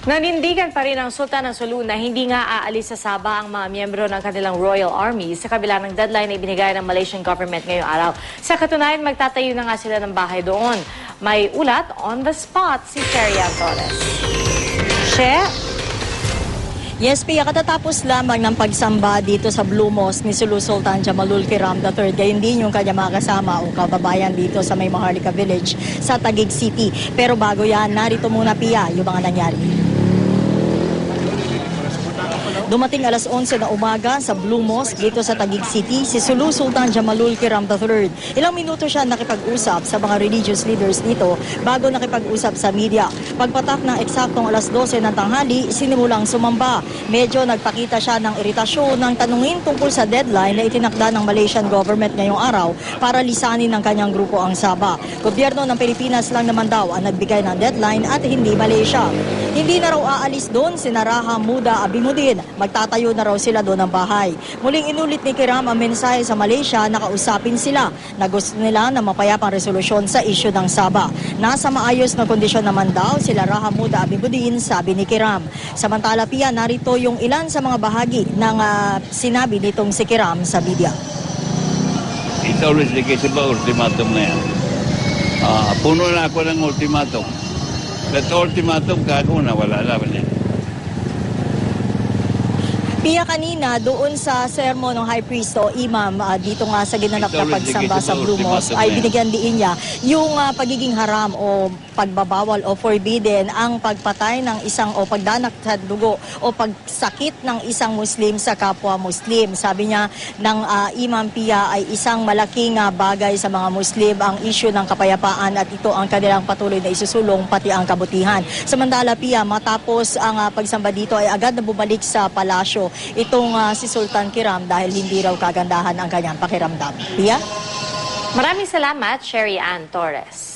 Nanindigan pa rin ang Sultan ng Sulu na hindi nga aalis sa Sabah ang mga miyembro ng kanilang Royal Army sa kabila ng deadline na ibinigay ng Malaysian government ngayong araw. Sa katunayan, magtatayo na nga sila ng bahay doon. May ulat on the spot si Sherry Torres. She? Yes, Pia, katatapos lamang ng pagsamba dito sa Blue Mosque ni Sulu Sultan Jamalul Kiram III, gayon din yung kanya mga kasama o kababayan dito sa May Maharlika Village sa Taguig City. Pero bago yan, narito muna, Pia, yung mga nangyari. Dumating alas 11 na umaga sa Blue Mosque dito sa Taguig City si Sulu Sultan Jamalul Kiram III. Ilang minuto siya nakipag-usap sa mga religious leaders dito bago nakipag-usap sa media. Pagpatak ng eksaktong alas 12 ng tanghali, sinimulang sumamba. Medyo nagpakita siya ng iritasyon ng tanungin tungkol sa deadline na itinakda ng Malaysian government ngayong araw para lisanin ng kanyang grupo ang Sabah. Gobyerno ng Pilipinas lang naman daw ang nagbigay ng deadline at hindi Malaysia. Hindi na raw aalis doon si Naraha Muda Abimudin. Magtatayo na raw sila doon ng bahay. Muling inulit ni Kiram ang mensahe sa Malaysia na kausapin sila na gusto nila na mapayapang resolusyon sa isyu ng Sabah. Nasa maayos na kondisyon naman daw sila Raha Muda Abimudin, sabi ni Kiram. Samantala, Pia, narito yung ilan sa mga bahagi ng sinabi nitong si Kiram sa media. It's always the case about ultimatum na yan. Puno na ako ng ultimatum. That ultimatum kaguna, wala naman yan. Pia, kanina doon sa sermon ng High Priest o Imam dito nga sa ginanap na pagsamba sa Blue Mosque ay binigyan din niya yung pagiging haram o pagbabawal o forbidden ang pagpatay ng isang o pagdanak sa dugo o pagsakit ng isang Muslim sa kapwa Muslim. Sabi niya ng Imam, Pia, ay isang malaking bagay sa mga Muslim ang issue ng kapayapaan at ito ang kanilang patuloy na isusulong pati ang kabutihan. Samantala, Pia, matapos ang pagsamba dito ay agad na bumalik sa palasyo itong si Sultan Kiram dahil hindi raw kagandahan ang kanyang pakiramdam. Pia? Maraming salamat, Sherry Ann Torres.